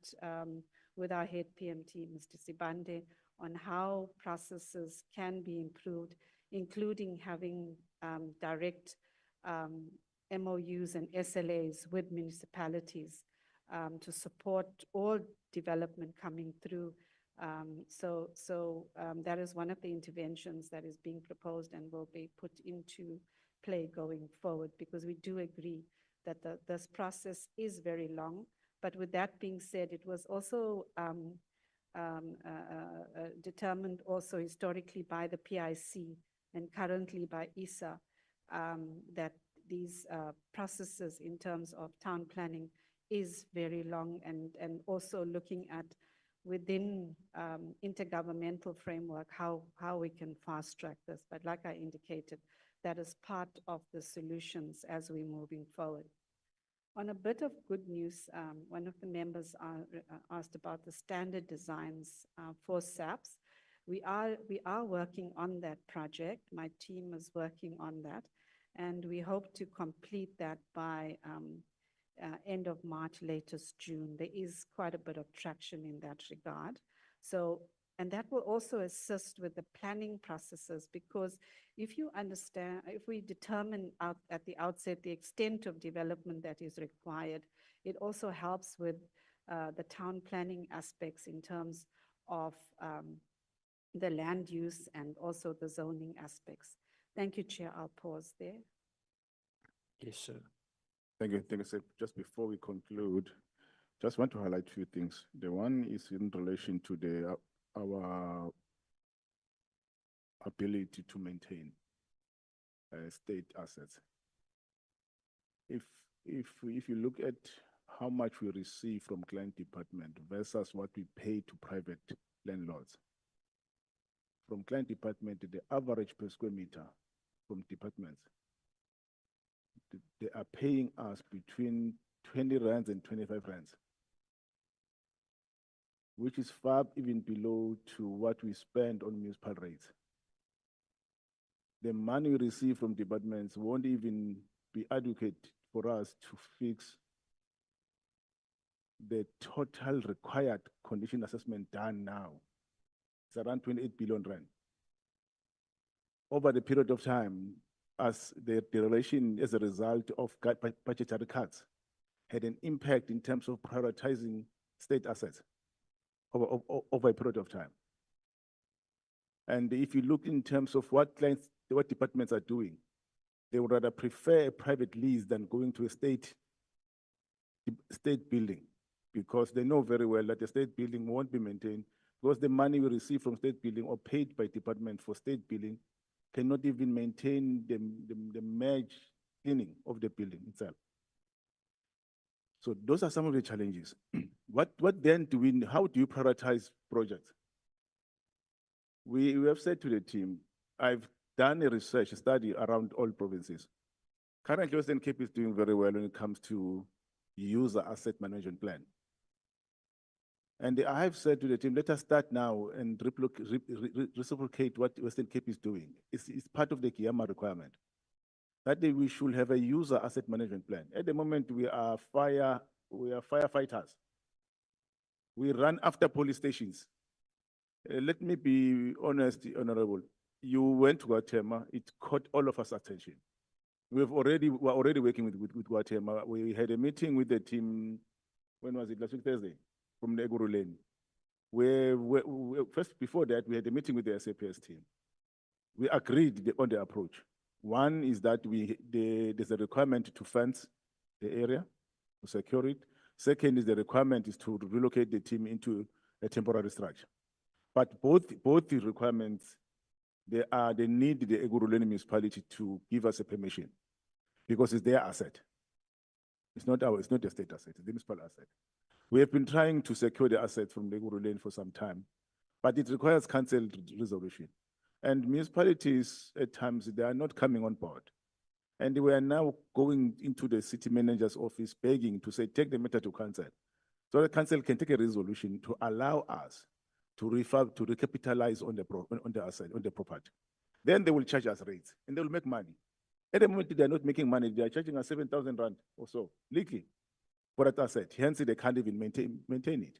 with our head PMT, Mr. Sibande, on how processes can be improved, including having direct MOUs and SLAs with municipalities to support all development coming through. That is one of the interventions that is being proposed and will be put into play going forward, because we do agree that this process is very long. But with that being said, it was also determined also historically by the PIC and currently by ISA that these processes in terms of town planning is very long, and also looking at within intergovernmental framework how we can fast track this. But like I indicated, that is part of the solutions as we're moving forward. On a bit of good news, one of the members asked about the standard designs for SAPs. We are working on that project. My team is working on that, and we hope to complete that by end of March, latest June. There is quite a bit of traction in that regard. And that will also assist with the planning processes, because if you understand, if we determine at the outset the extent of development that is required, it also helps with the town planning aspects in terms of the land use and also the zoning aspects. Thank you, Chair. I'll pause there. Yes, sir. Thank you, sir. Just before we conclude, just want to highlight a few things. The one is in relation to our ability to maintain state assets. If you look at how much we receive from client department versus what we pay to private landlords, from client department, the average per square meter from departments, they are paying us between 20 rands and 25 rands, which is far even below to what we spend on municipal rates. The money we receive from departments won't even be adequate for us to fix the total required condition assessment done now. It's around 28 billion rand. Over the period of time, as the derivation as a result of budgetary cuts had an impact in terms of prioritizing state assets over a period of time. And if you look in terms of what clients, what departments are doing, they would rather prefer a private lease than going to a state building, because they know very well that the state building won't be maintained, because the money we receive from state building or paid by department for state building cannot even maintain the merge cleaning of the building itself. So those are some of the challenges. What then do we, how do you prioritize projects? We have said to the team, I've done a research study around all provinces. Currently, Western Cape is doing very well when it comes to user asset management plan. And I have said to the team, let us start now and reciprocate what Western Cape is doing. It's part of the Kiyama requirement. That day we should have a user asset management plan. At the moment, we are firefighters. We run after police stations. Let me be honest, Honorable. You went to Guatemala, it caught all of us attention. We're already working with Guatemala. We had a meeting with the team, when was it, last week Thursday, from the Egoruleni. First, before that, we had a meeting with the SAPS team. We agreed on the approach. One is that there's a requirement to fence the area, to secure it. Second is the requirement is to relocate the team into a temporary structure. But both the requirements, they need the Egoruleni municipality to give us a permission, because it's their asset. It's not the state asset, it's the municipal asset. We have been trying to secure the asset from the Egoruleni for some time, but it requires council resolution. And municipalities, at times, they are not coming on board. And we are now going into the city manager's office begging to say, take the matter to council, so the council can take a resolution to allow us to recapitalize on the asset, on the property. Then they will charge us rates and they will make money. At the moment, they are not making money. They are charging us 7,000 rand or so, legally, for that asset. Hence, they can't even maintain it.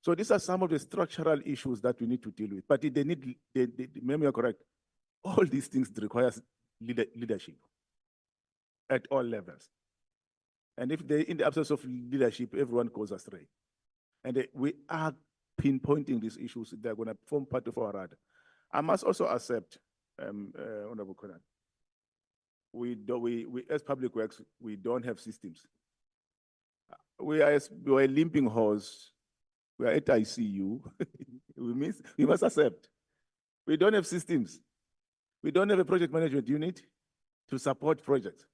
So these are some of the structural issues that we need to deal with. But they need, maybe you're correct, all these things requires leadership at all levels. And if they, in the absence of leadership, everyone goes astray. And we are pinpointing these issues. They're going to form part of our radar. I must also accept, Honorable Conan, we as Public Works, we don't have systems. We are a limping horse. We are at ICU. we must accept. We don't have systems. We don't have a project management unit to support projects.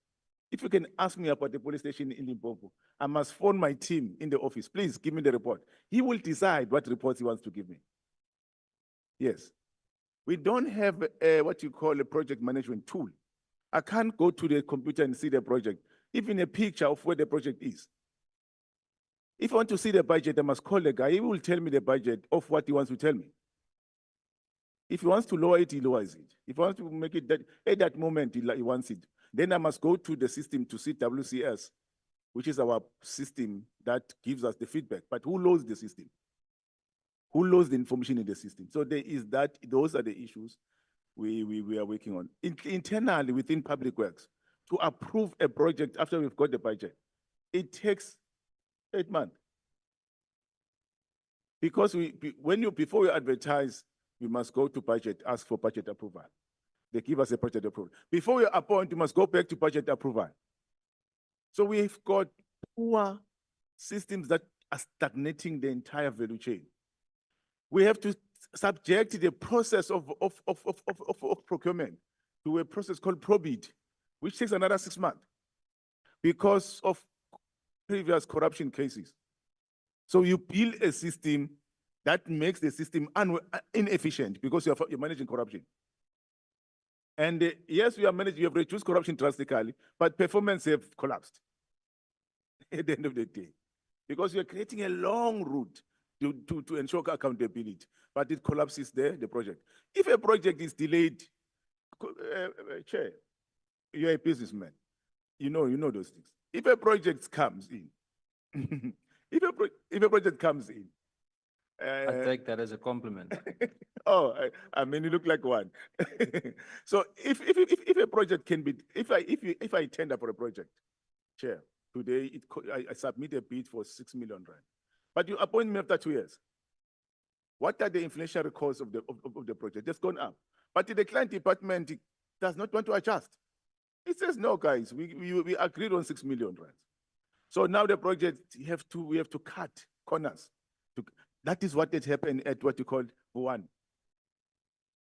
If you can ask me about the police station in Limpopo, I must phone my team in the office. Please give me the report. He will decide what reports he wants to give me. Yes. We don't have what you call a project management tool. I can't go to the computer and see the project, even a picture of where the project is. If I want to see the budget, I must call the guy. He will tell me the budget of what he wants to tell me. If he wants to lower it, he lowers it. If he wants to make it that, at that moment, he wants it. Then I must go to the system to see WCS, which is our system that gives us the feedback. But who loads the system? Who loads the information in the system? So there is that, those are the issues we are working on. Internally within Public Works, to approve a project after we've got the budget, it takes 8 months. Because before we advertise, we must go to budget, ask for budget approval. They give us a budget approval. Before we appoint, we must go back to budget approval. So we've got poor systems that are stagnating the entire value chain. We have to subject the process of procurement to a process called probid, which takes another 6 months because of previous corruption cases. So you build a system that makes the system inefficient because you're managing corruption. And yes, you have reduced corruption drastically, but performance have collapsed at the end of the day. Because you're creating a long route to ensure accountability, but it collapses the project. If a project is delayed, Chair, you're a businessman, you know those things. If a project comes in, if a project comes in, I take that as a compliment. oh, I mean, you look like one. So if a project can be, if I tender for a project, Chair, today I submit a bid for 6 million rand, but you appoint me after 2 years. What are the inflationary costs of the project? It's gone up. But the client department does not want to adjust. It says, no, guys, we agreed on 6 million rands. So now the project we have to cut corners. That is what has happened at what you call Mzwanele.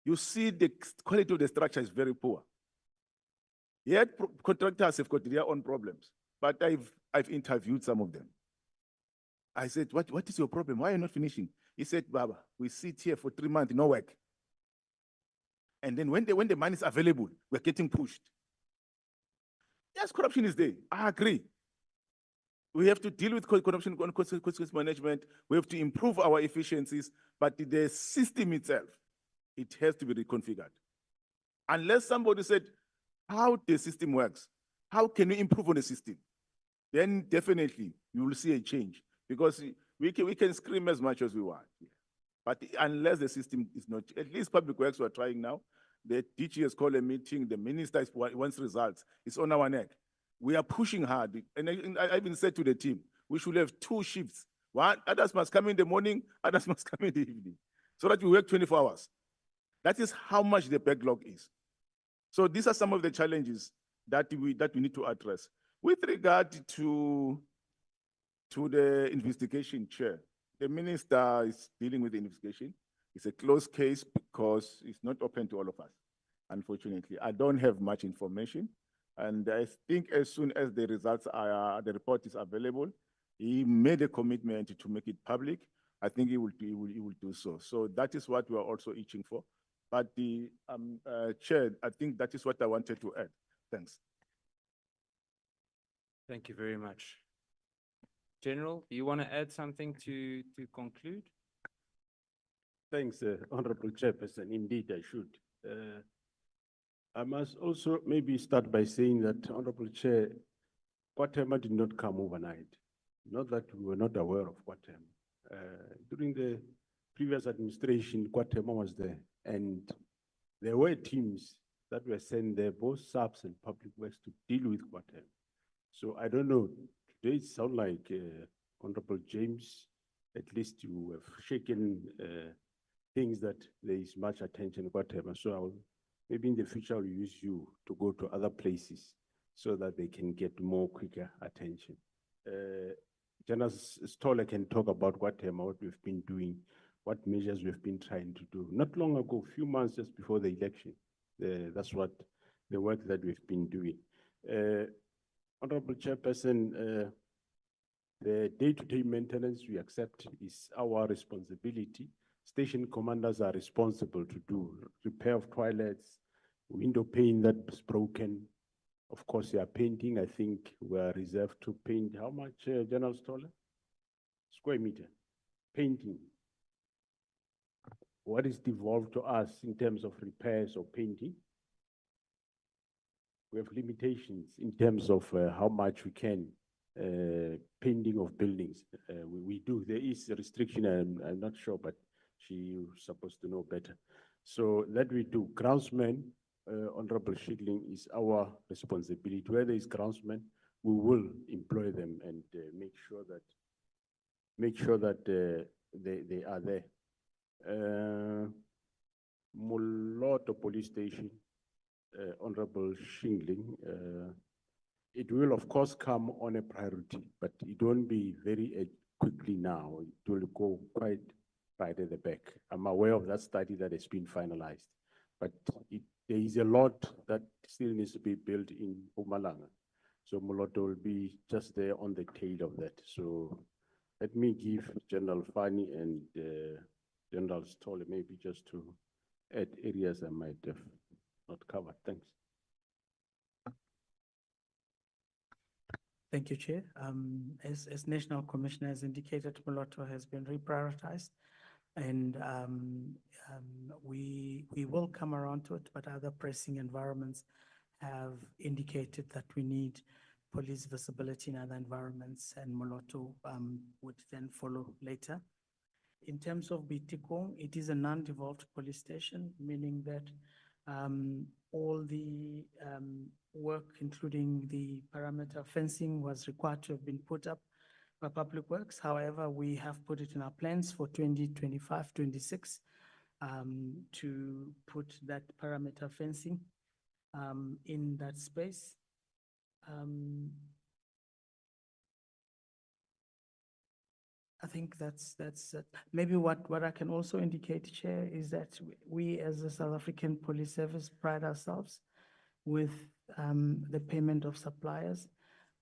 You see the quality of the structure is very poor. Yet contractors have got their own problems, but I've interviewed some of them. I said, what is your problem? Why are you not finishing? He said, Baba, we sit here for 3 months, no work. And then when the money is available, we're getting pushed. Yes, corruption is there. I agree. We have to deal with corruption and consequence management. We have to improve our efficiencies, but the system itself, it has to be reconfigured. Unless somebody said how the system works, how can we improve on the system? Then definitely you will see a change, because we can scream as much as we want. But unless the system is not, at least Public Works we are trying now. The DG has called a meeting, the minister wants results. It's on our neck. We are pushing hard. And I even said to the team, we should have 2 shifts. One, others must come in the morning, others must come in the evening, so that we work 24 hours. That is how much the backlog is. So these are some of the challenges that we need to address. With regard to the investigation, Chair, the minister is dealing with the investigation. It's a closed case because it's not open to all of us, unfortunately. I don't have much information. And I think as soon as the results are, the report is available, he made a commitment to make it public. I think he will do so. So that is what we are also itching for. But the Chair, I think that is what I wanted to add. Thanks. Thank you very much. General, do you want to add something to conclude? Thanks, Honorable Chairperson. Indeed, I should. I must also maybe start by saying that, Honorable Chair, Kwatema did not come overnight. Not that we were not aware of Kwatema. During the previous administration, Kwatema was there, and there were teams that were sent there, both SAPS and Public Works, to deal with Kwatema. So I don't know, today it sounds like, Honorable James, at least you have shaken things that there is much attention to Kwatema. So maybe in the future, I'll use you to go to other places so that they can get more quicker attention. General Stoller can talk about Kwatema, what we've been doing, what measures we've been trying to do. Not long ago, a few months just before the election, that's what the work that we've been doing. Honorable Chairperson, the day-to-day maintenance we accept is our responsibility. Station commanders are responsible to do repair of toilets, window pane that's broken. Of course, they are painting. I think we are reserved to paint how much, General Stoller? Square meter. Painting. What is devolved to us in terms of repairs or painting? We have limitations in terms of how much we can painting of buildings. We do. There is a restriction. I'm not sure, but she's supposed to know better. So that we do. Groundsmen, Honorable Shidling, is our responsibility. Where there is groundsmen, we will employ them and make sure that they are there. Moloto Police Station, Honorable Shingling, it will of course come on a priority, but it won't be very quickly now. It will go quite right at the back. I'm aware of that study that has been finalized, but there is a lot that still needs to be built in Mpumalanga. So Moloto will be just there on the tail of that. So let me give General Fani and General Stolle maybe just to add areas I might have not covered. Thanks. Thank you, Chair. As National Commissioner has indicated, Moloto has been reprioritized, and we will come around to it, but other pressing environments have indicated that we need police visibility in other environments, and Moloto would then follow later. In terms of Bitikong, it is a non-devolved police station, meaning that all the work, including the perimeter fencing, was required to have been put up Public Works. However, we have put it in our plans for 2025, 26 to put that parameter fencing in that space. I think that's maybe what I can also indicate, Chair, is that we as the South African Police Service pride ourselves with the payment of suppliers.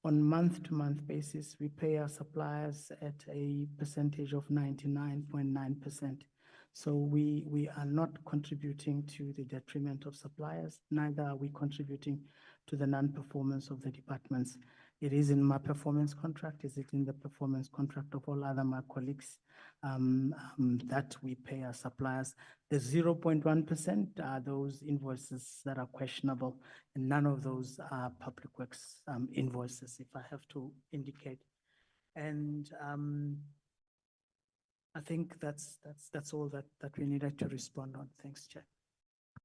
On month-to-month basis, we pay our suppliers at a percentage of 99.9%. So we are not contributing to the detriment of suppliers, neither are we contributing to the non-performance of the departments. It is in my performance contract, is it in the performance contract of all other my colleagues that we pay our suppliers. The 0.1% are those invoices that are questionable, and none of those are Public Works invoices, if I have to indicate. And I think that's all that we needed to respond on. Thanks, Chair.